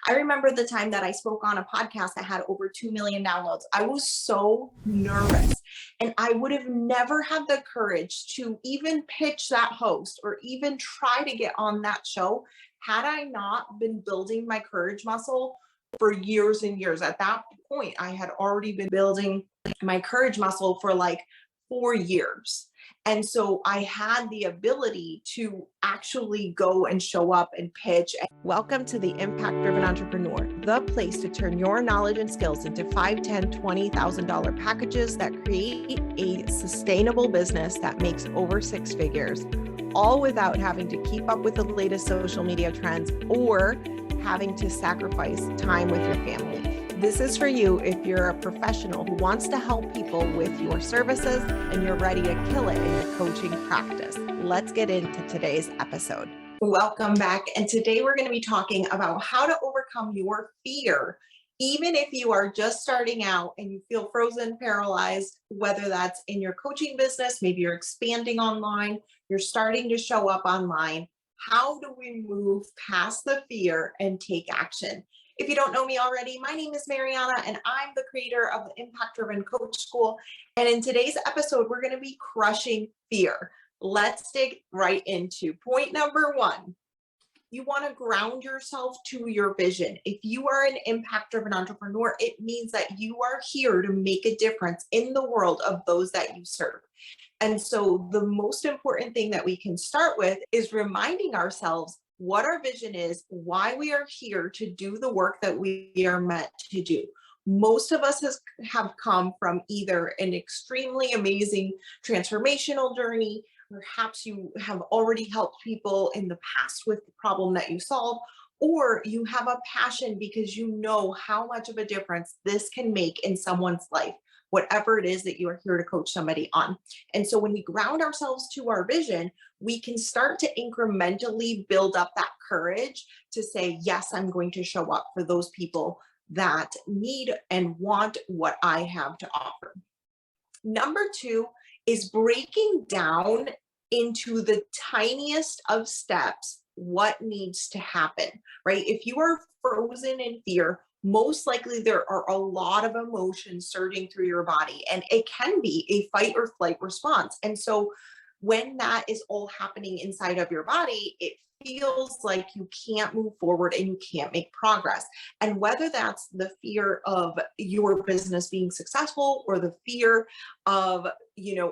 I remember the time that I spoke on a podcast that had over 2 million downloads. I was so nervous and I would have never had the courage to even pitch that host or even try to get on that show had I not been building my courage muscle for years and years. At that point, I had already been building my courage muscle for like 4 years. And so I had the ability to actually go and show up and pitch. Welcome to the Impact Driven Entrepreneur, the place to turn your knowledge and skills into $5,000, $10,000, $20,000 packages that create a sustainable business that makes over six figures, all without having to keep up with the latest social media trends or having to sacrifice time with your family. This is for you if you're a professional who wants to help people with your services and you're ready to kill it in your coaching practice. Let's get into today's episode. Welcome back. And today we're going to be talking about how to overcome your fear, even if you are just starting out and you feel frozen, paralyzed, whether that's in your coaching business, maybe you're expanding online, you're starting to show up online. How do we move past the fear and take action? If you don't know me already, my name is Mariana and I'm the creator of the Impact Driven Coach School. And in today's episode, we're going to be crushing fear. Let's dig right into point number one. You want to ground yourself to your vision. If you are an impact-driven entrepreneur, it means that you are here to make a difference in the world of those that you serve. And so the most important thing that we can start with is reminding ourselves what our vision is, why we are here to do the work that we are meant to do. Most of us have come from either an extremely amazing transformational journey. Perhaps you have already helped people in the past with the problem that you solved, or you have a passion because you know how much of a difference this can make in someone's life, whatever it is that you are here to coach somebody on. And so when we ground ourselves to our vision, we can start to incrementally build up that courage to say, yes, I'm going to show up for those people that need and want what I have to offer. Number two is breaking down into the tiniest of steps what needs to happen, right? If you are frozen in fear, most likely there are a lot of emotions surging through your body, and it can be a fight or flight response. And so when that is all happening inside of your body, it feels like you can't move forward and you can't make progress. And whether that's the fear of your business being successful or the fear of,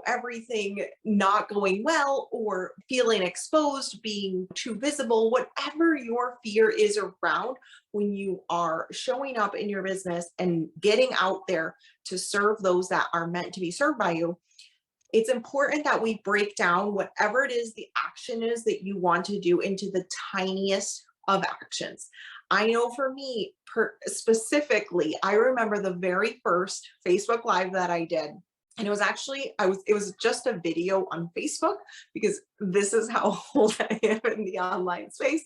everything not going well or feeling exposed, being too visible, whatever your fear is around when you are showing up in your business and getting out there to serve those that are meant to be served by you, it's important that we break down whatever it is the action is that you want to do into the tiniest of actions. I know for me specifically, I remember the very first Facebook Live that I did. And it was actually, it was just a video on Facebook because this is how old I am in the online space.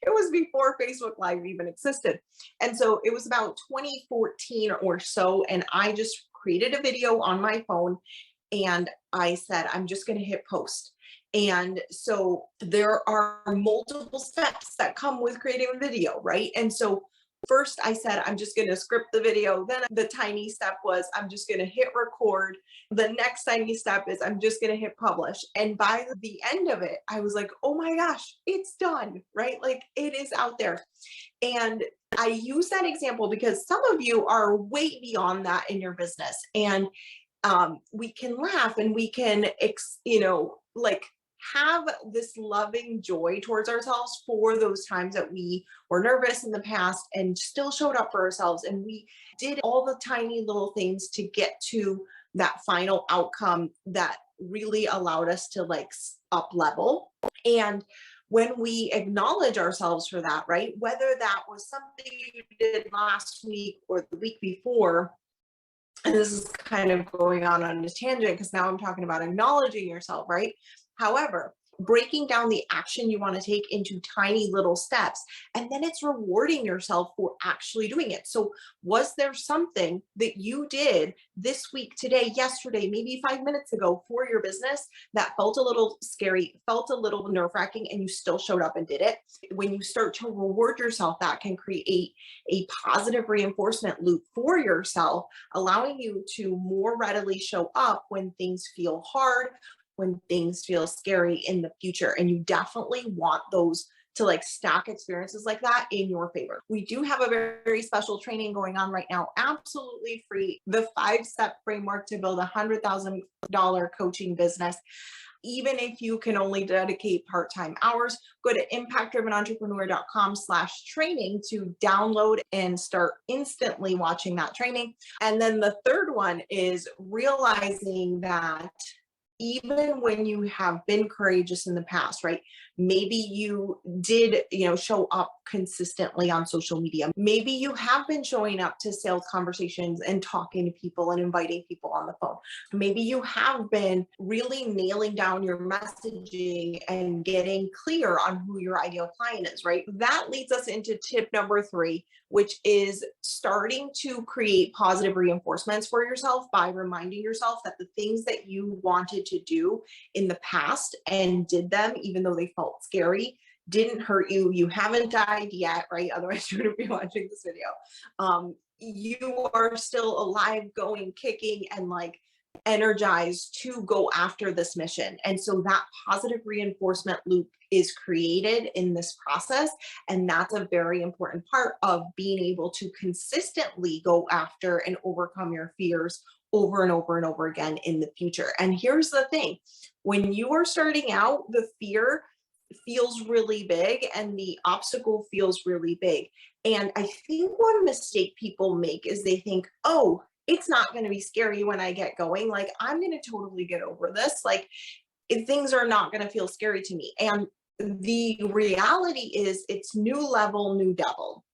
It was before Facebook Live even existed. And so it was about 2014 or so. And I just created a video on my phone and I said, I'm just going to hit post. And so there are multiple steps that come with creating a video, right? And so first I said, I'm just going to script the video. Then the tiny step was, I'm just going to hit record. The next tiny step is I'm just going to hit publish. And by the end of it, I was like, oh my gosh, it's done, right? Like it is out there. And I use that example because some of you are way beyond that in your business. And we can laugh and we can, have this loving joy towards ourselves for those times that we were nervous in the past and still showed up for ourselves. And we did all the tiny little things to get to that final outcome that really allowed us to up level. And when we acknowledge ourselves for that, right, whether that was something you did last week or the week before, and this is kind of going on a tangent because now I'm talking about acknowledging yourself, right? However, breaking down the action you want to take into tiny little steps. And then it's rewarding yourself for actually doing it. So, was there something that you did this week, today, yesterday, maybe 5 minutes ago for your business that felt a little scary, felt a little nerve wracking, and you still showed up and did it? When you start to reward yourself, that can create a positive reinforcement loop for yourself, allowing you to more readily show up when things feel hard, when things feel scary in the future. And you definitely want those to like stack experiences like that in your favor. We do have a very special training going on right now, absolutely free, the 5-step framework to build $100,000 coaching business. Even if you can only dedicate part-time hours, go to impactdrivenentrepreneur.com/training to download and start instantly watching that training. And then the third one is realizing that even when you have been courageous in the past, right? Maybe you did, show up consistently on social media. Maybe you have been showing up to sales conversations and talking to people and inviting people on the phone. Maybe you have been really nailing down your messaging and getting clear on who your ideal client is, right? That leads us into tip number 3, which is starting to create positive reinforcements for yourself by reminding yourself that the things that you wanted to do in the past and did them, even though they felt scary, didn't hurt you. You haven't died yet, right? Otherwise, you wouldn't be watching this video. You are still alive, going, kicking, and like energized to go after this mission. And so that positive reinforcement loop is created in this process. And that's a very important part of being able to consistently go after and overcome your fears over and over and over again in the future. And here's the thing, when you are starting out, the fear feels really big and the obstacle feels really big. And I think one mistake people make is they think, oh, it's not going to be scary when I get going. Like, I'm going to totally get over this. Like, things are not going to feel scary to me. And the reality is it's new level, new devil.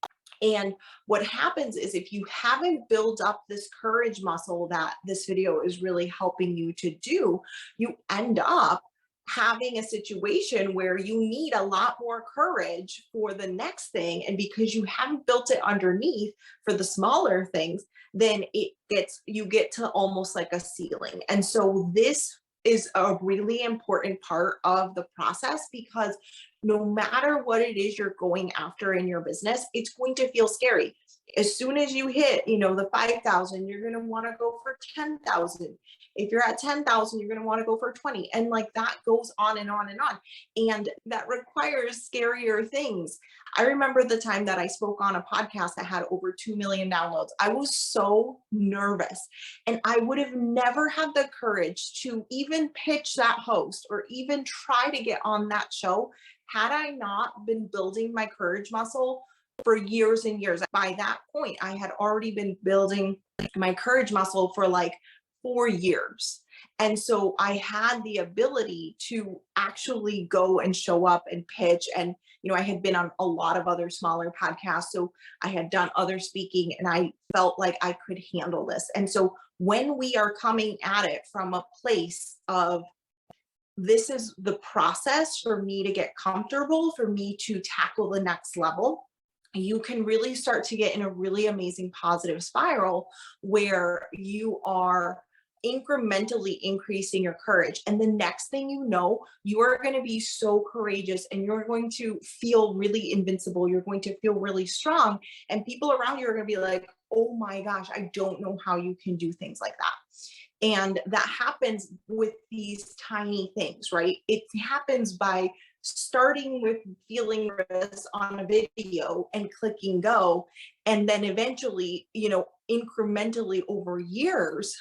And what happens is if you haven't built up this courage muscle that this video is really helping you to do, you end up having a situation where you need a lot more courage for the next thing. And because you haven't built it underneath for the smaller things, then you get to almost like a ceiling. And so this is a really important part of the process, because no matter what it is you're going after in your business, it's going to feel scary. As soon as you hit, the 5,000, you're going to want to go for 10,000. If you're at 10,000, you're going to want to go for 20. And like that goes on and on and on. And that requires scarier things. I remember the time that I spoke on a podcast that had over 2 million downloads. I was so nervous, and I would have never had the courage to even pitch that host or even try to get on that show had I not been building my courage muscle for years and years. By that point, I had already been building my courage muscle for like 4 years. And so I had the ability to actually go and show up and pitch. And, I had been on a lot of other smaller podcasts. So I had done other speaking, and I felt like I could handle this. And so when we are coming at it from a place of, this is the process for me to get comfortable, for me to tackle the next level, you can really start to get in a really amazing positive spiral where you are incrementally increasing your courage. And the next thing you know, you are going to be so courageous and you're going to feel really invincible. You're going to feel really strong. And people around you are going to be like, oh my gosh, I don't know how you can do things like that. And that happens with these tiny things, right? It happens by starting with feeling nervous on a video and clicking go. And then eventually, incrementally over years,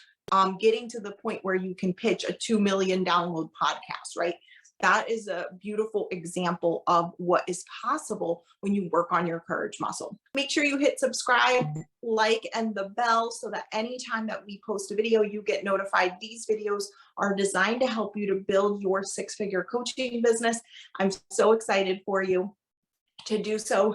getting to the point where you can pitch a 2 million download podcast, right? That is a beautiful example of what is possible when you work on your courage muscle. Make sure you hit subscribe, like, and the bell so that anytime that we post a video, you get notified. These videos are designed to help you to build your 6-figure coaching business. I'm so excited for you to do so.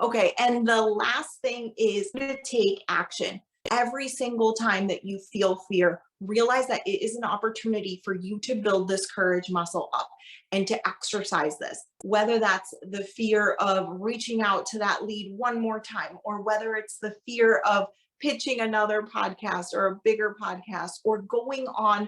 Okay, and the last thing is to take action. Every single time that you feel fear, realize that it is an opportunity for you to build this courage muscle up and to exercise this, whether that's the fear of reaching out to that lead one more time, or whether it's the fear of pitching another podcast or a bigger podcast, or going on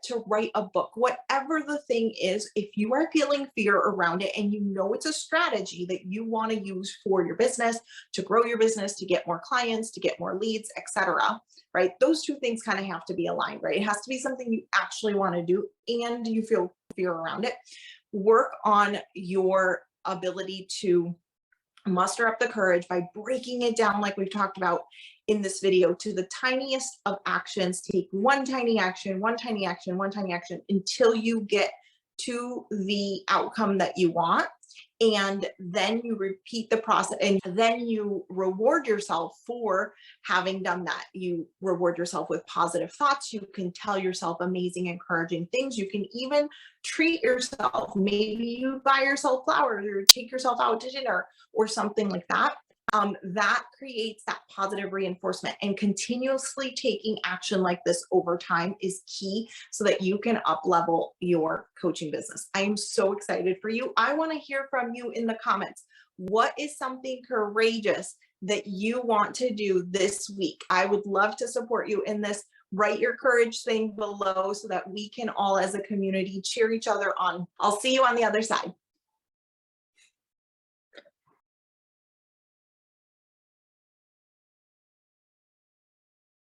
to write a book, whatever the thing is. If you are feeling fear around it and you know it's a strategy that you want to use for your business, to grow your business, to get more clients, to get more leads, etc., right? Those two things kind of have to be aligned, right? It has to be something you actually want to do and you feel fear around it. Work on your ability to muster up the courage by breaking it down, like we've talked about in this video, to the tiniest of actions. Take one tiny action, one tiny action, one tiny action, until you get to the outcome that you want. And then you repeat the process, and then you reward yourself for having done that. You reward yourself with positive thoughts. You can tell yourself amazing, encouraging things. You can even treat yourself. Maybe you buy yourself flowers or take yourself out to dinner or something like that. That creates that positive reinforcement, and continuously taking action like this over time is key so that you can up level your coaching business. I am so excited for you. I want to hear from you in the comments. What is something courageous that you want to do this week? I would love to support you in this. Write your courage thing below so that we can all as a community cheer each other on. I'll see you on the other side.